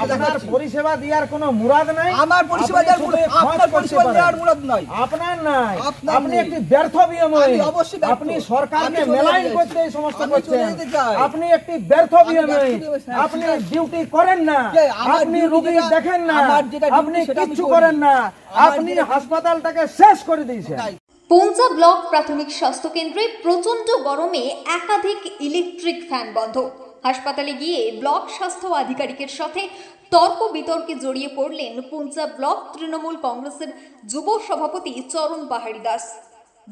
আপনার পরিষেবা দেওয়ার কোনো মুরাদ নাই। আমার পরিষেবা দেওয়ার আপনার পরিষেবা দেওয়ার মুরাদ নাই, আপনার নাই। আপনি একটি ব্যর্থ বিএমওই, আপনি সরকারকে মেলাইন করতে এই সমস্ত করছেন। আপনি একটি ব্যর্থ বিএমওই, আপনি ডিউটি করেন না, আপনি রোগী দেখেন না, আপনি কিচ্ছু করেন না, আপনি হাসপাতালটাকে শেষ করে দিয়েছেন। পুঞ্চা ব্লক প্রাথমিক স্বাস্থ্য কেন্দ্রে প্রচন্ড গরমে একাধিক ইলেকট্রিক ফ্যান বন্ধ। হাসপাতালে গিয়ে ব্লক স্বাস্থ্য আধিকারিকের সাথে তর্ক বিতর্কে জড়িয়ে পড়লেন পুঞ্চা ব্লক তৃণমূল কংগ্রেসের যুব সভাপতি চরণ পাহাড়ি দাস।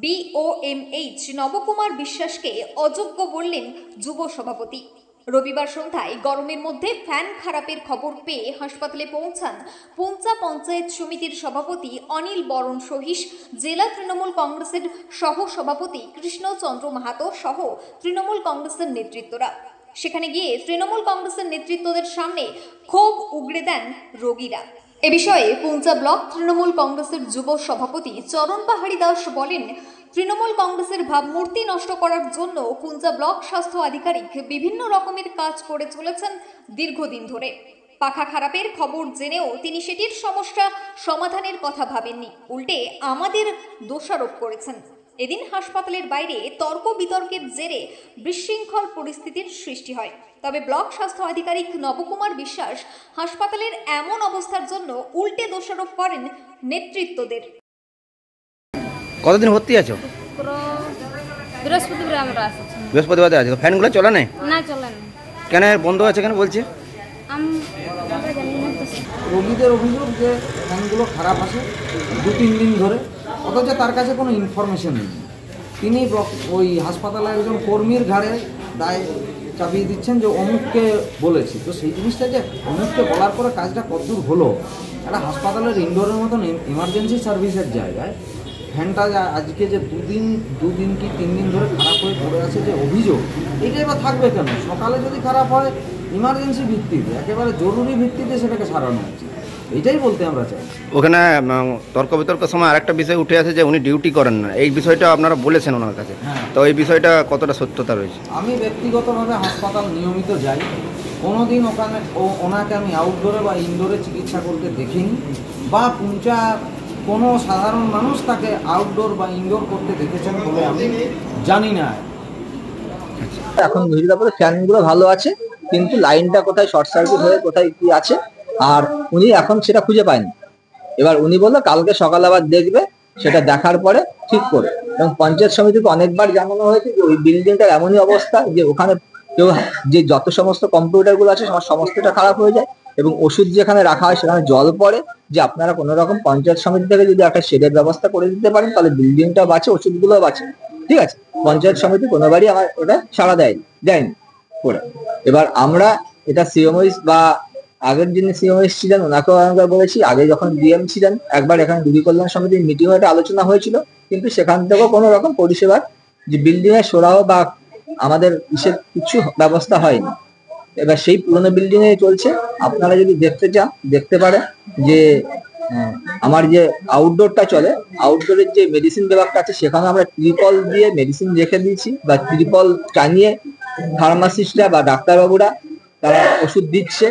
BOMH নবকুমার বিশ্বাসকে অযোগ্য বললেন যুব সভাপতি। রবিবার সন্ধ্যায় গরমের মধ্যে ফ্যান খারাপের খবর পেয়ে হাসপাতালে পৌঁছান পুঞ্চা পঞ্চায়েত সমিতির সভাপতি অনিল বরণ সহিস, জেলা তৃণমূল কংগ্রেসের সহ সভাপতি কৃষ্ণচন্দ্র মাহাতো সহ তৃণমূল কংগ্রেসের নেতৃত্বরা। সেখানে গিয়ে তৃণমূল কংগ্রেসের নেতৃত্বদের সামনে ক্ষোভ উগড়ে দেন রোগীরা। এ বিষয়ে পুঞ্চা ব্লক তৃণমূল কংগ্রেসের যুব সভাপতি চরণ পাহাড়ি দাস বলেন, তৃণমূল কংগ্রেসের ভাবমূর্তি নষ্ট করার জন্য পুঞ্চা ব্লক স্বাস্থ্য আধিকারিক বিভিন্ন রকমের কাজ করে চলেছেন দীর্ঘদিন ধরে। পাখা খারাপের খবর জেনেও তিনি সেটির সমস্যা সমাধানের কথা ভাবেননি, উল্টে আমাদের দোষারোপ করেছেন। এদিন হাসপাতালের বাইরে তর্ক বিতর্কের জেরে বিশৃঙ্খল পরিস্থিতির সৃষ্টি হয়। তবে ব্লক স্বাস্থ্য আধিকারিক নবকুমার বিশ্বাস হাসপাতালের এমন অবস্থার জন্য উল্টে দোষারোপ করেন নেতৃত্বদের। কতদিন ভর্তি আছো? বৃহস্পতিবার আছে। ফ্যানগুলো চলে না? না চলে না। কেন বন্ধ আছে কেন বলছে? রোগীদের অভিযোগ যে ফ্যানগুলো খারাপ আছে 2-3 দিন ধরে, অথচ তার কাছে কোনো ইনফরমেশন নেই। তিনি ওই হাসপাতালে একজন কর্মীর ঘাড়ে দায় চাপিয়ে দিচ্ছেন যে অমুককে বলেছি। তো সেই জিনিসটা যে অমুককে বলার পরে কাজটা কতদূর হলো, একটা হাসপাতালের ইনডোরের মতন ইমার্জেন্সি সার্ভিসের জায়গায় ফ্যানটা আজকে যে 2 দিন কি 3 দিন ধরে খারাপ হয়ে পড়ে আছে যে অভিযোগ, এইটাই বা থাকবে কেন? সকালে যদি খারাপ হয় ইমার্জেন্সি ভিত্তিতে, একেবারে জরুরি ভিত্তিতে সেটাকে সারানো উচিত, এইটাই বলতে আমরা চাই। ওখানে তর্ক বিতর্কের সময় আরেকটা বিষয় উঠে আসে যে উনি ডিউটি করেন না, এই বিষয়টা আপনারা বলেছেন ওনার কাছে। তো এই বিষয়টা কতটা সত্যতা রয়েছে? আমি ব্যক্তিগতভাবে হাসপাতাল নিয়মিত যাই, কোনোদিন ওনাকে আমি আউটডোরে বা ইনডোরে চিকিৎসা করতে দেখিনি, বা পুঞ্চা কোনো সাধারণ মানুষ তাকে আউটডোর বা ইনডোর করতে দেখেছেন বলে আমি জানি না। এখন তারপরে ফ্যানগুলো ভালো আছে, কিন্তু লাইনটা কোথায় শর্ট সার্কিট হয়ে কোথায় কি আছে, আর উনি এখন সেটা খুঁজে পায়নি। এবার উনি বললো কালকে সকালে আবার দেখবে, সেটা দেখার পরে ঠিক করে। এবং পঞ্চায়েত সমিতিকে অনেকবার জানানো হয়েছে যে ওই বিল্ডিংটার এমনই অবস্থা যে ওখানে কেউ যে যত সমস্ত কম্পিউটারগুলো আছে সমস্তটা খারাপ হয়ে যায়, এবং ওষুধ যেখানে রাখা হয় সেখানে জল পড়ে। যে আপনারা কোনো রকম পঞ্চায়েত সমিতি থেকে যদি একটা শেডের ব্যবস্থা করে দিতে পারেন তাহলে বিল্ডিংটা বাঁচে, ওষুধগুলো বাঁচে। ঠিক আছে, পঞ্চায়েত সমিতি কোনোবারই আমার ওটা সাড়া দেয়নি করে। এবার আমরা এটা সিএমওইস বা আগের যিনি সিএমওইস ছিলেন ওনাকেও একবার বলেছি, আগে যখন ডিএম ছিলেন একবার এখানে দুর্গী কল্যাণ সমিতির মিটিং একটা আলোচনা হয়েছিল, কিন্তু সেখান থেকেও কোনো রকম পরিষেবার যে বিল্ডিং এর সরাও বা আমাদের ইসের কিছু ব্যবস্থা হয়নি। এবার সেই পুরোনো বিল্ডিং এ চলছে। আপনারা যদি দেখতে চান দেখতে পারেন যে আমার যে আউটডোরটা চলে, আউটডোরের যে মেডিসিন বিভাগটা আছে সেখানে আমরা ত্রিপল দিয়ে মেডিসিন রেখে দিয়েছি, বা ত্রিপল টানিয়ে ফার্মাসিস্টরা বা ডাক্তারবাবুরা তারা ওষুধ দিচ্ছে।